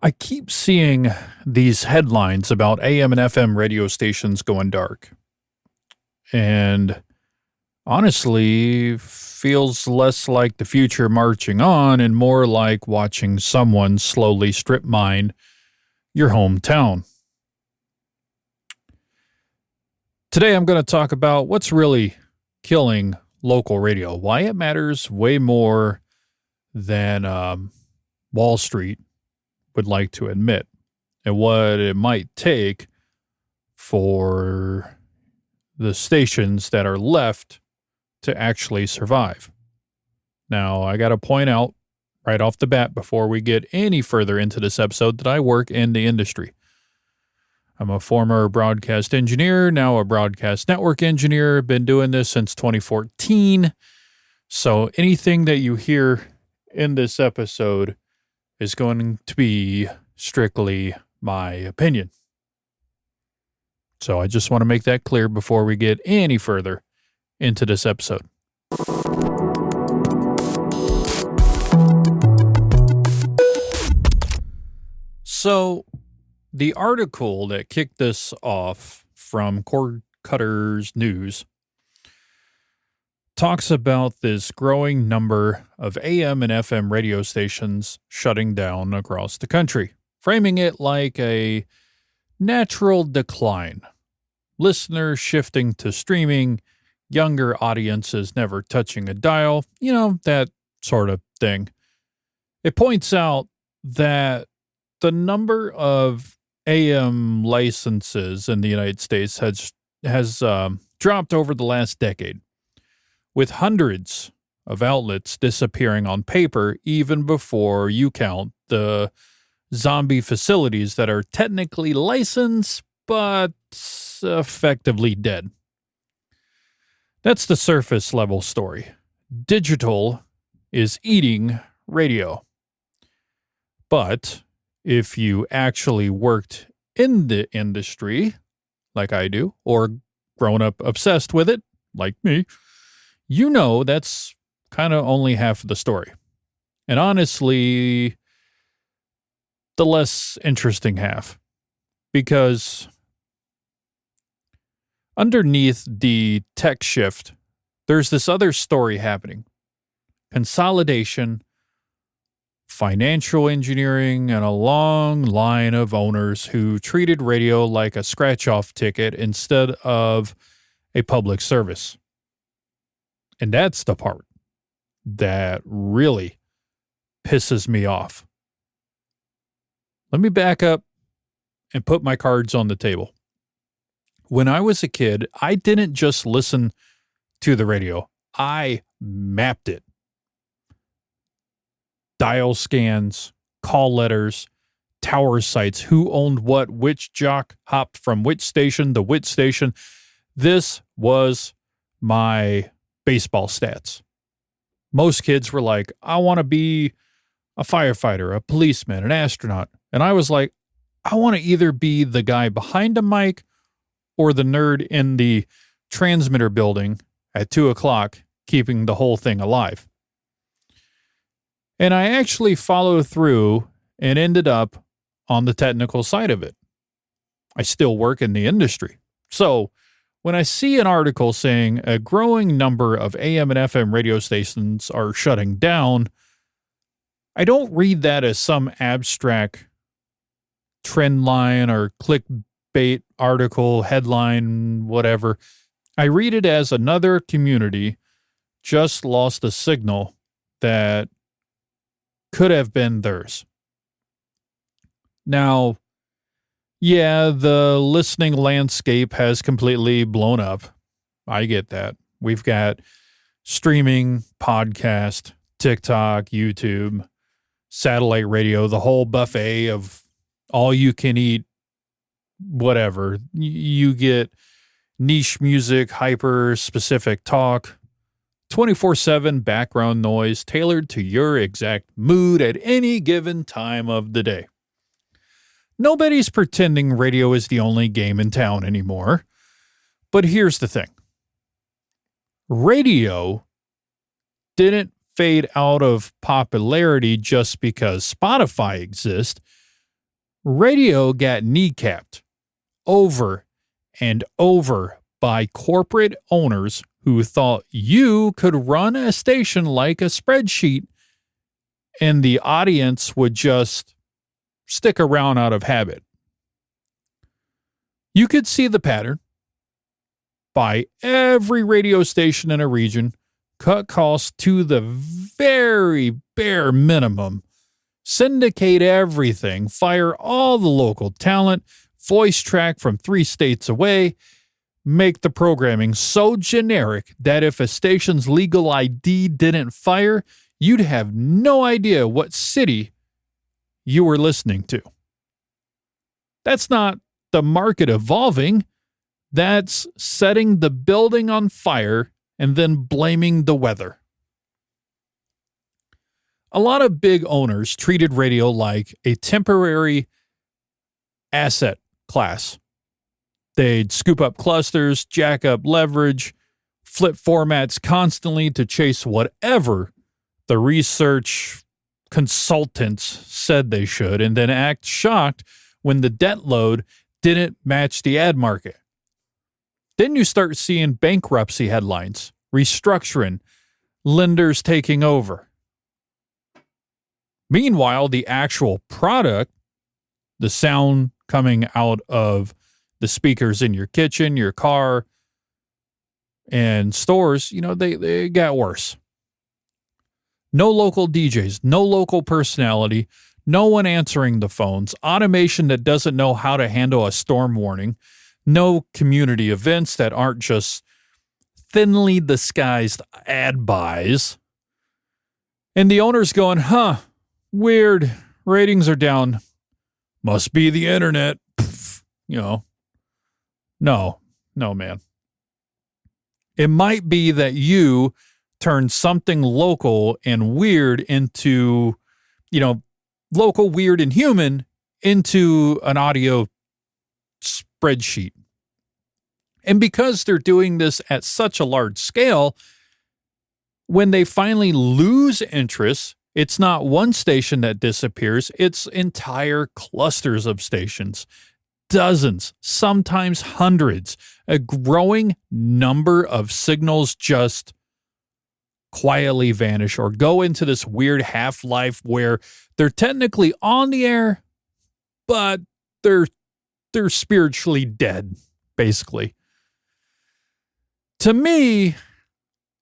I keep seeing these headlines about AM and FM radio stations going dark. And honestly, feels less like the future marching on and more like watching someone slowly strip mine your hometown. Today, I'm going to talk about what's really killing local radio, why it matters way more than Wall Street would like to admit, and what it might take for the stations that are left to actually survive. Now, I got to point out right off the bat before we get any further into this episode that I work in the industry. I'm a former broadcast engineer, now a broadcast network engineer. Been doing this since 2014. So anything that you hear in this episode is going to be strictly my opinion. So I just want to make that clear before we get any further into this episode. So the article that kicked this off from Cord Cutters News talks about this growing number of AM and FM radio stations shutting down across the country, framing it like a natural decline. Listeners shifting to streaming, younger audiences never touching a dial, that sort of thing. It points out that the number of AM licenses in the United States has dropped over the last decade, with hundreds of outlets disappearing on paper even before you count the zombie facilities that are technically licensed but effectively dead. That's the surface level story. Digital is eating radio. But if you actually worked in the industry, like I do, or grown up obsessed with it, like me, that's kind of only half of the story. And honestly, the less interesting half. Because underneath the tech shift, there's this other story happening. Consolidation, financial engineering, and a long line of owners who treated radio like a scratch-off ticket instead of a public service. And that's the part that really pisses me off. Let me back up and put my cards on the table. When I was a kid, I didn't just listen to the radio. I mapped it. Dial scans, call letters, tower sites, who owned what, which jock hopped from which station to which station. This was my baseball stats. Most kids were like, I want to be a firefighter, a policeman, an astronaut. And I was like, I want to either be the guy behind a mic or the nerd in the transmitter building at 2:00, keeping the whole thing alive. And I actually followed through and ended up on the technical side of it. I still work in the industry. So when I see an article saying a growing number of AM and FM radio stations are shutting down, I don't read that as some abstract trend line or clickbait article, headline, whatever. I read it as another community just lost a signal that could have been theirs. Now, yeah, the listening landscape has completely blown up. I get that. We've got streaming, podcast, TikTok, YouTube, satellite radio, the whole buffet of all you can eat, whatever. You get niche music, hyper specific talk, 24/7 background noise tailored to your exact mood at any given time of the day. Nobody's pretending radio is the only game in town anymore. But here's the thing. Radio didn't fade out of popularity just because Spotify exists. Radio got kneecapped over and over by corporate owners who thought you could run a station like a spreadsheet and the audience would just stick around out of habit. You could see the pattern. Buy every radio station in a region, cut costs to the very bare minimum, syndicate everything, fire all the local talent, voice track from 3 states away, make the programming so generic that if a station's legal ID didn't fire, you'd have no idea what city you were listening to. That's not the market evolving. That's setting the building on fire and then blaming the weather. A lot of big owners treated radio like a temporary asset class. They'd scoop up clusters, jack up leverage, flip formats constantly to chase whatever the research consultants said they should, and then act shocked when the debt load didn't match the ad market. Then you start seeing bankruptcy headlines, restructuring, lenders taking over. Meanwhile, the actual product, the sound coming out of the speakers in your kitchen, your car, and stores, they got worse. No local DJs, no local personality, no one answering the phones, automation that doesn't know how to handle a storm warning, no community events that aren't just thinly disguised ad buys. And the owner's going, weird, ratings are down. Must be the internet. No, man. It might be that you turned something local and weird into, local, weird, and human into an audio spreadsheet. And because they're doing this at such a large scale, when they finally lose interest, it's not one station that disappears, it's entire clusters of stations. Dozens, sometimes hundreds, a growing number of signals just quietly vanish or go into this weird half-life where they're technically on the air, but they're spiritually dead, basically. To me,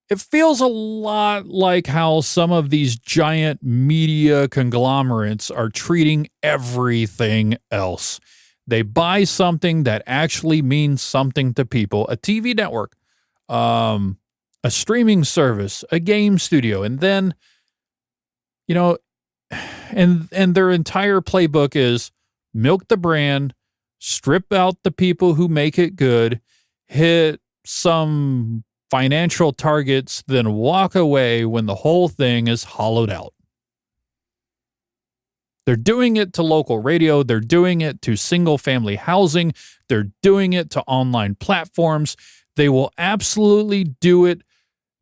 it feels a lot like how some of these giant media conglomerates are treating everything else. They buy something that actually means something to people, a TV network, a streaming service, a game studio, and then, and their entire playbook is milk the brand, strip out the people who make it good, hit some financial targets, then walk away when the whole thing is hollowed out. They're doing it to local radio. They're doing it to single-family housing. They're doing it to online platforms. They will absolutely do it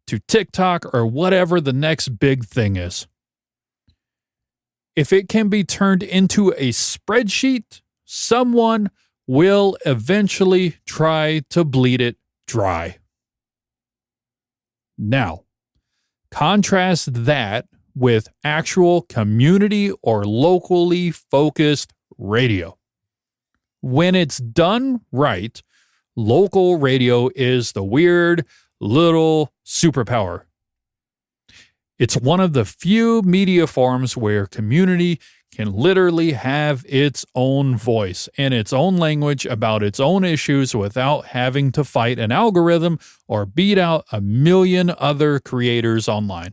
to TikTok or whatever the next big thing is. If it can be turned into a spreadsheet, someone will eventually try to bleed it dry. Now, contrast that with actual community or locally focused radio. When it's done right, local radio is the weird little superpower. It's one of the few media forms where community can literally have its own voice and its own language about its own issues without having to fight an algorithm or beat out a million other creators online.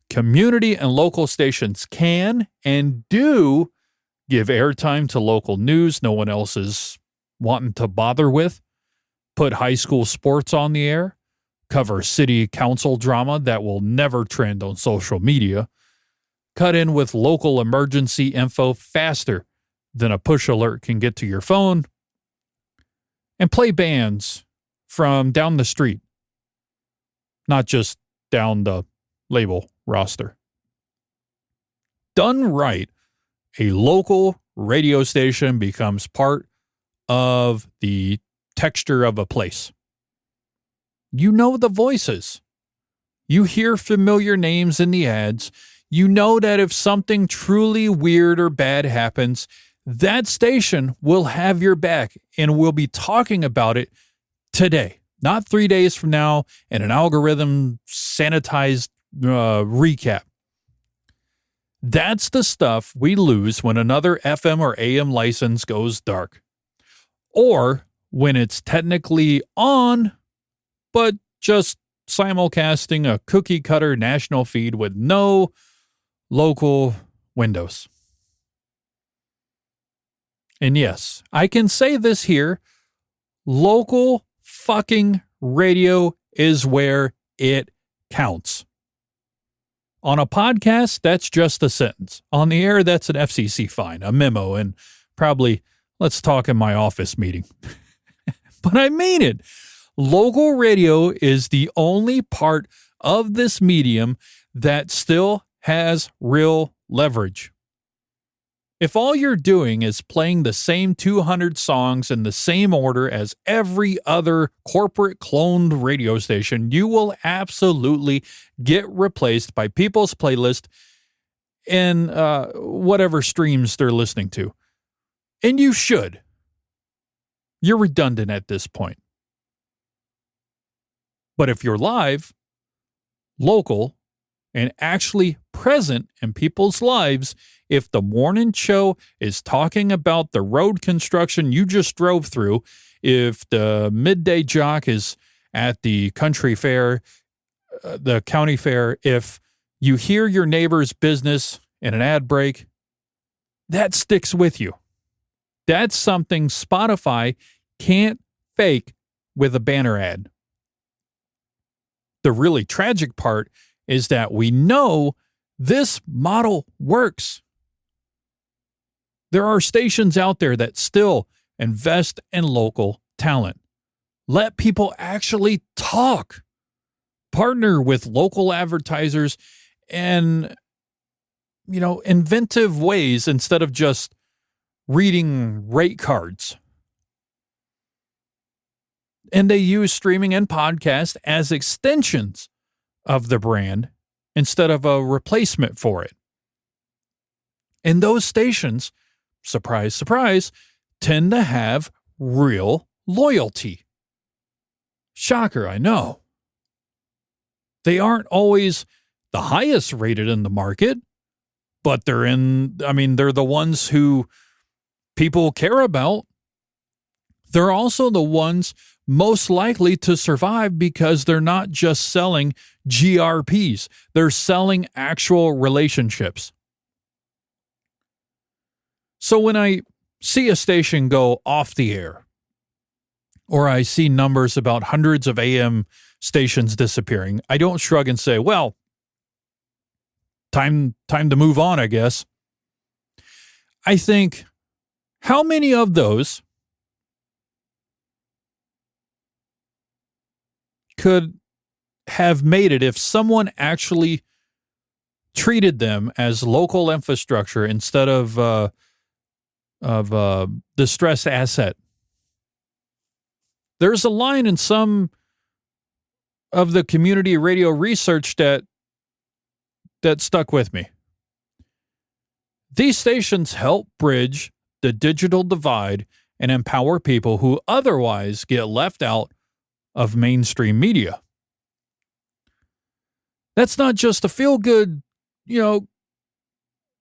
Community and local stations can and do give airtime to local news no one else is wanting to bother with, put high school sports on the air, cover city council drama that will never trend on social media, cut in with local emergency info faster than a push alert can get to your phone, and play bands from down the street, not just down the label roster. Done right, a local radio station becomes part of the texture of a place. You know the voices. You hear familiar names in the ads. You know that if something truly weird or bad happens, that station will have your back and will be talking about it today, not 3 days from now in an algorithm sanitized recap. That's the stuff we lose when another FM or AM license goes dark. Or when it's technically on, but just simulcasting a cookie cutter national feed with no local windows. And yes, I can say this here, local fucking radio is where it counts. On a podcast, that's just a sentence. On the air, that's an FCC fine, a memo, and probably, let's talk in my office meeting. But I mean it. Local radio is the only part of this medium that still has real leverage. If all you're doing is playing the same 200 songs in the same order as every other corporate cloned radio station, you will absolutely get replaced by people's playlist and whatever streams they're listening to. And you should. You're redundant at this point. But if you're live, local, and actually present in people's lives, if the morning show is talking about the road construction you just drove through, if the midday jock is at the country fair, the county fair, if you hear your neighbor's business in an ad break, that sticks with you. That's something Spotify can't fake with a banner ad. The really tragic part is that we know this model works. There are stations out there that still invest in local talent. Let people actually talk. Partner with local advertisers and, inventive ways instead of just reading rate cards. And they use streaming and podcast as extensions of the brand instead of a replacement for it. And those stations, surprise, surprise, tend to have real loyalty. Shocker, I know. They aren't always the highest rated in the market, but they're the ones who people care about. They're also the ones most likely to survive because they're not just selling GRPs. They're selling actual relationships. So when I see a station go off the air, or I see numbers about hundreds of AM stations disappearing, I don't shrug and say, well, time to move on, I guess. I think, how many of those could have made it if someone actually treated them as local infrastructure instead of distressed asset? There's a line in some of the community radio research that stuck with me. These stations help bridge the digital divide and empower people who otherwise get left out of mainstream media. That's not just a feel-good,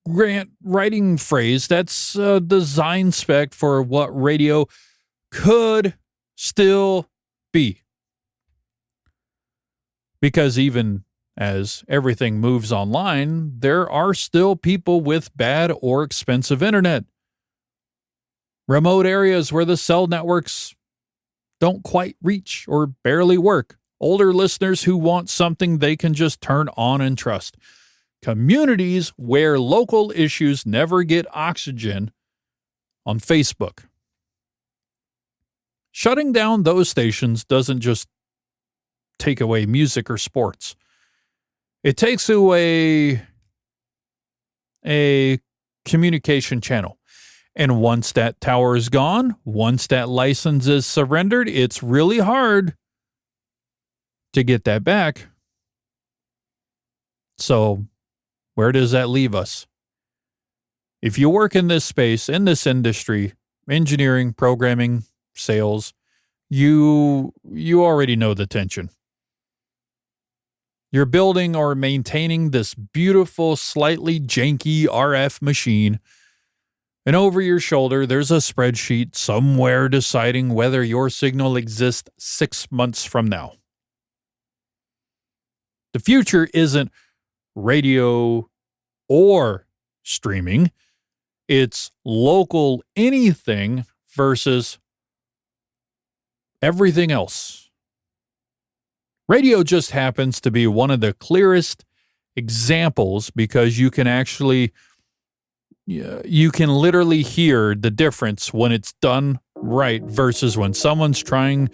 grant writing phrase. That's a design spec for what radio could still be. Because even as everything moves online, there are still people with bad or expensive internet. Remote areas where the cell networks don't quite reach or barely work. Older listeners who want something they can just turn on and trust. Communities where local issues never get oxygen on Facebook. Shutting down those stations doesn't just take away music or sports. It takes away a communication channel. And once that tower is gone, once that license is surrendered, it's really hard to get that back. So where does that leave us? If you work in this space, in this industry, engineering, programming, sales, you already know the tension. You're building or maintaining this beautiful, slightly janky RF machine, and over your shoulder, there's a spreadsheet somewhere deciding whether your signal exists 6 months from now. The future isn't radio or streaming. It's local anything versus everything else. Radio just happens to be one of the clearest examples because you can literally hear the difference when it's done right versus when someone's trying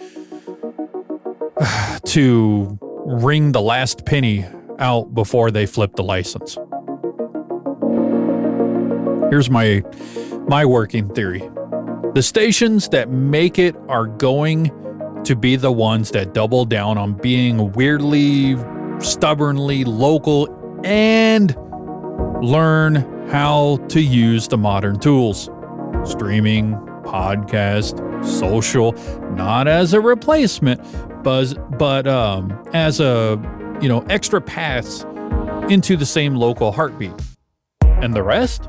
to wring the last penny out before they flip the license. Here's my working theory. The stations that make it are going to be the ones that double down on being weirdly, stubbornly local and learn how to use the modern tools. Streaming, podcast, social, not as a replacement, but as a, extra paths into the same local heartbeat. And the rest?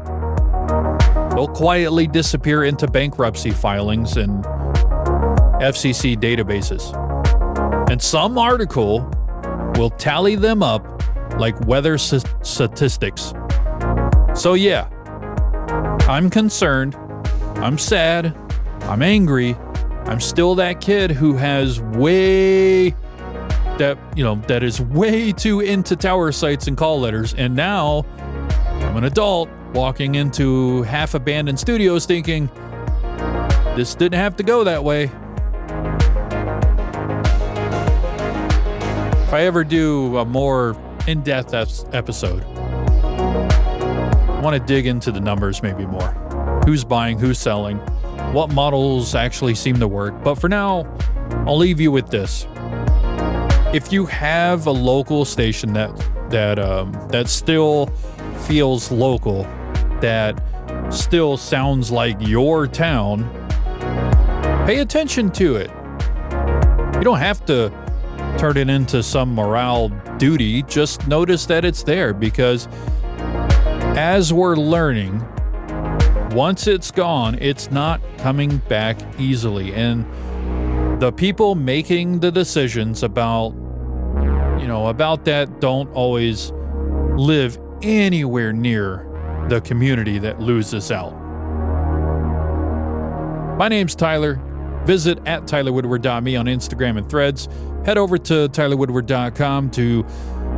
They'll quietly disappear into bankruptcy filings and FCC databases. And some article will tally them up like weather statistics. So yeah, I'm concerned, I'm sad, I'm angry, I'm still that kid who has that is way too into tower sites and call letters, and now I'm an adult walking into half-abandoned studios thinking, this didn't have to go that way. If I ever do a more in-depth episode, I want to dig into the numbers maybe more. Who's buying, who's selling, what models actually seem to work. But for now, I'll leave you with this. If you have a local station that still feels local, that still sounds like your town, pay attention to it. You don't have to turn it into some morale duty. Just notice that it's there, because as we're learning, once it's gone, it's not coming back easily. And the people making the decisions about that don't always live anywhere near the community that loses out. My name's Tyler. Visit at TylerWoodward.me on Instagram and Threads. Head over to TylerWoodward.com to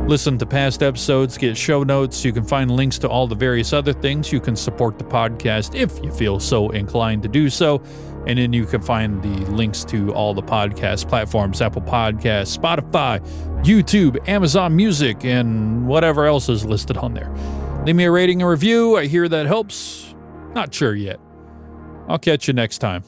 listen to past episodes, get show notes. You can find links to all the various other things. You can support the podcast if you feel so inclined to do so. And then you can find the links to all the podcast platforms: Apple Podcasts, Spotify, YouTube, Amazon Music, and whatever else is listed on there. Leave me a rating and review. I hear that helps. Not sure yet. I'll catch you next time.